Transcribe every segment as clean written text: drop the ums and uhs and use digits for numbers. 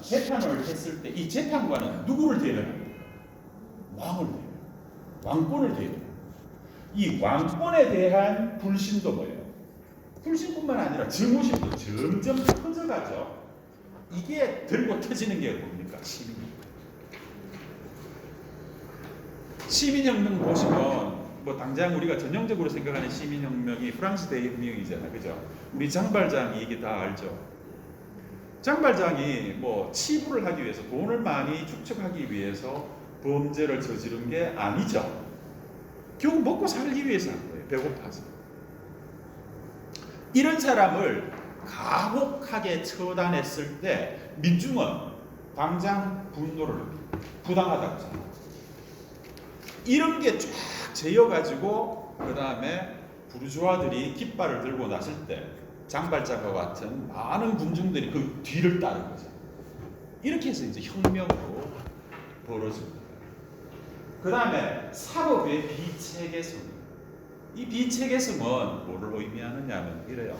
재판을 했을 때 이 재판관은 누구를 대변합니까? 왕을 대변합니다. 왕권을 대변합니다. 이 왕권에 대한 불신도 뭐예요? 불신뿐만 아니라 증오심도 점점 커져가죠. 이게 들고 터지는 게 뭡니까? 시민혁명 보시면 뭐 당장 우리가 전형적으로 생각하는 시민혁명이 프랑스 대혁명이잖아요, 그죠? 우리 장발장이 이게 다 알죠. 장발장이 뭐 치부를 하기 위해서 돈을 많이 축적하기 위해서 범죄를 저지른 게 아니죠. 결국 먹고 살기 위해서 한 거예요. 배고파서. 이런 사람을 가혹하게 처단했을 때 민중은 당장 분노를 느낍니다. 부당하다고 생각합니다. 이런 게 쫙 재여가지고 그 다음에 부르주아들이 깃발을 들고 났을 때 장발장과 같은 많은 군중들이 그 뒤를 따른 거죠. 이렇게 해서 이제 혁명으로 벌어집니다. 그 다음에 사법의 비체계성. 이 비체계성은 뭐를 의미하느냐면 이래요.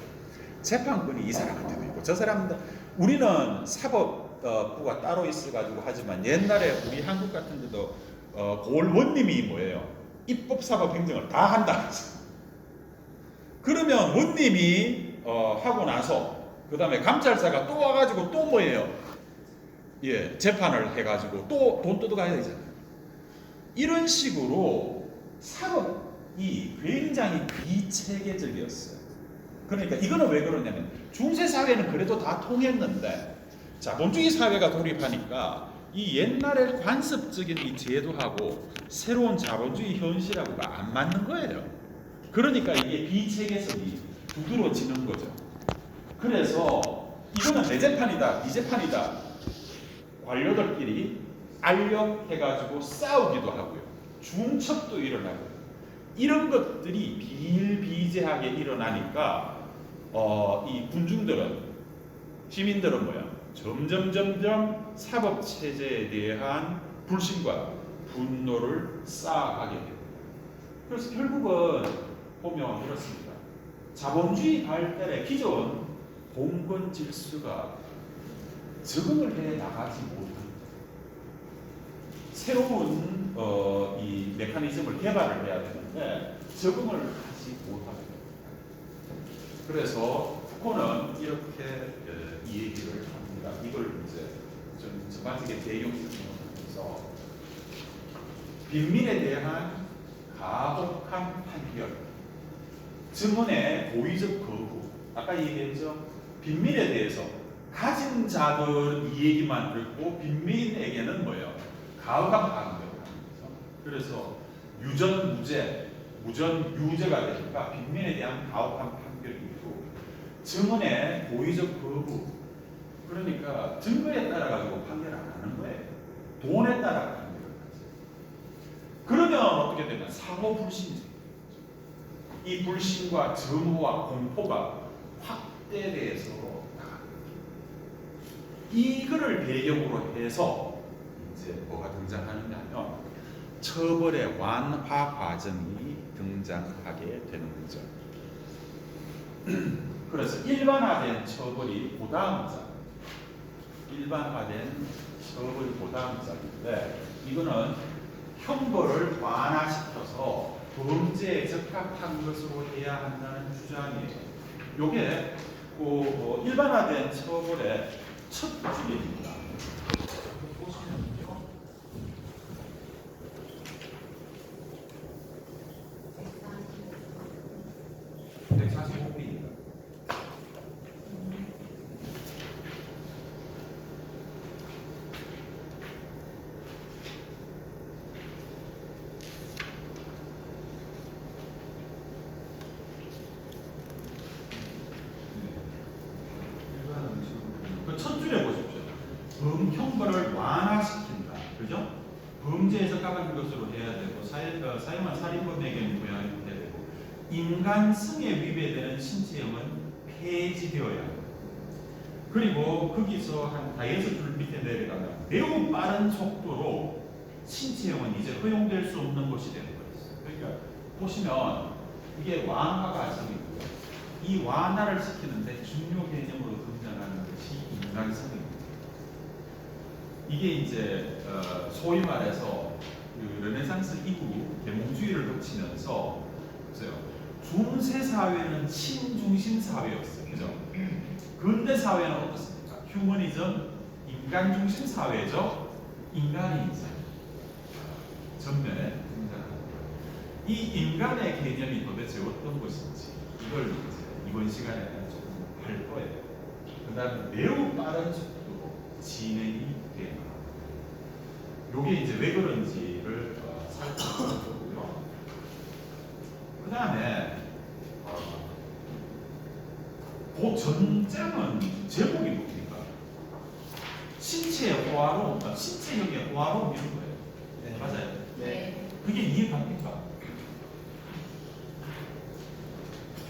재판권이 이 사람한테도 있고 저 사람들, 우리는 사법부가 따로 있어가지고 하지만 옛날에 우리 한국 같은 데도 고을 원님이 뭐예요? 입법, 사법, 행정을 다 한다. 그러면 원님이 하고 나서 그 다음에 감찰사가 또 와가지고 또 뭐예요? 예, 재판을 해가지고 또 돈 뜯어가야 되잖아요. 이런 식으로 사법이 굉장히 비체계적이었어요. 그러니까 이거는 왜 그러냐면 중세 사회는 그래도 다 통했는데 자본주의 사회가 돌입하니까 이 옛날의 관습적인 이 제도하고 새로운 자본주의 현실하고가 안 맞는 거예요. 그러니까 이게 비체계성이 두드러지는 거죠. 그래서 이거는 내 재판이다, 네 재판이다. 관료들끼리 알력해가지고 싸우기도 하고요. 중첩도 일어나고요. 이런 것들이 비일비재하게 일어나니까 이 군중들은, 시민들은 뭐야? 점점 사법 체제에 대한 불신과 분노를 쌓아가게 됩니다. 그래서 결국은 보면 이렇습니다. 자본주의 발달의 기존 봉건 질서가 적응을 해 나가지 못합니다. 새로운 이 메커니즘을 개발을 해야 되는데 적응을 하지 못합니다. 그래서 푸코는 이렇게 이 얘기를 합니다. 이걸 이제 좀 전반적인 내용 설명하면서 빈민에 대한 가혹한 판결, 증언의 고의적 거부. 아까 얘기했죠. 빈민에 대해서 가진 자들은 이 얘기만 듣고 빈민에게는 뭐예요? 가혹한 판결을 하는 거죠. 그래서 유전 무죄, 무전 유죄가 되니까 빈민에 대한 가혹한 판결이 있고, 증언의 고의적 거부. 그러니까 증거에 따라 가지고 판결 안 하는 거예요. 돈에 따라 판결을 하죠. 그러면 어떻게 되면 사고 불신이 생겨요. 이 불신과 증오와 공포가 확대돼서 이거를 배경으로 해서 이제 뭐가 등장하느냐면 처벌의 완화 과정이 등장하게 되는 거죠. 그래서 일반화된 처벌이 고다음자, 일반화된 처벌이 고다음자인데 이거는 형벌을 완화시켜서 범죄에 적합한 것으로 해야 한다는 주장이에요. 요게 일반화된 처벌의 첫 줄입니다. 보시면요. 145페이지입니다. 첫 줄에 보십시오. 형벌을 완화시킨다. 그죠? 범죄에 적합한 것으로 해야 되고, 사형한 살인범에게는 구형해야 되고, 인간성에 위배되는 신체형은 폐지되어야 합니다. 그리고 거기서 한 5줄 밑에 내려가면 매우 빠른 속도로 신체형은 이제 허용될 수 없는 것이 되는 거였어요. 그러니까 보시면 이게 완화 과정이고요. 이 완화를 시키는데 중요 개념으로 등장하는 것이 인간성입니다. 이게 이제 소위 말해서 그 르네상스 이후 계몽주의를 거치면서 보세요. 중세 사회는 신중심 사회였어요. 그죠? 근대 사회는 어떻습니까? 휴머니즘, 인간 중심 사회죠. 인간이 이제 전면에 등장합니다. 이 인간의 개념이 도대체 어떤 것인지 이걸 이제 이번 시간에 조금 할 거예요. 그다음에 매우 빠른 속도로 진행이 됩니다. 요게 이제 왜 그런지를 살펴보고요. 그 다음에 그 전장은 제목이 뭡니까? 신체의 호화로움, 신체형의 호화로움 이런 거예요. 네. 맞아요. 네. 그게 이해갑니까?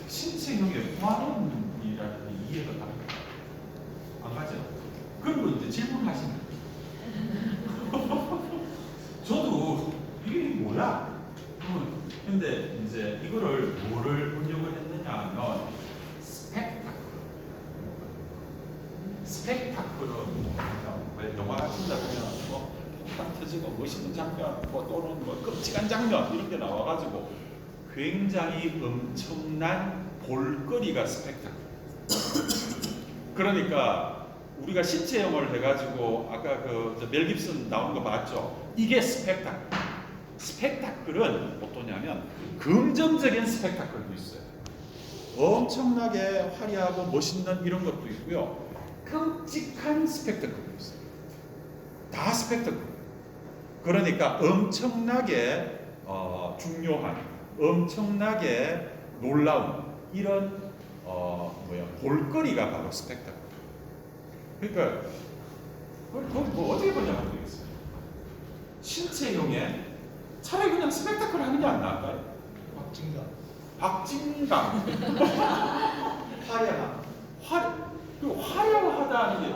신체형의 호화로움이라는 게 이해가 갑니까? 안 가죠? 그런 거 이제 질문하시면 저도 이게 뭐야? 근데 이제 이거를 뭐를 번역을 했느냐 하면 스펙타클은 왜 영화 같은 데 보면 뭐 딱 터지고 멋있는 장면 뭐 또는 뭐 끔찍한 장면 이런 게 나와가지고 굉장히 엄청난 볼거리가 스펙타클. 그러니까 우리가 신체형을 해가지고 아까 그 멜 깁슨 나온 거 봤죠? 이게 스펙타클. 스펙타클은 어떠냐면 긍정적인 스펙타클도 있어요. 엄청나게 화려하고 멋있는 이런 것도 있고요. 끔찍한 스펙타클도 있어요. 다 스펙타클. 그러니까 엄청나게 중요한, 엄청나게 놀라운 이런 볼거리가 바로 스펙타클. 그러니까 그걸 뭐 어떻게 번역하면 되겠어요? 신체형에 차라리 그냥 스펙타클 하는 게 안 나을까요? 박진감. 화려함. 화려하다는 게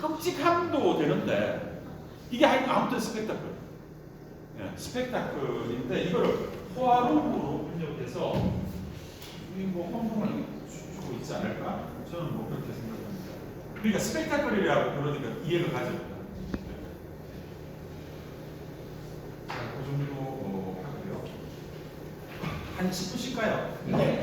끔찍함도 되는데 이게 아무튼 스펙타클. 예, 스펙타클인데 이거를 호화로움으로 번역해서 뭐 혼동을 주고 있지 않을까? 저는 뭐 그렇게 생각합니다. 그러니까 스펙타클이라고 그러니까 이해가 가죠. 자, 그 정도 하고요. 한 10분 쉴까요? 네.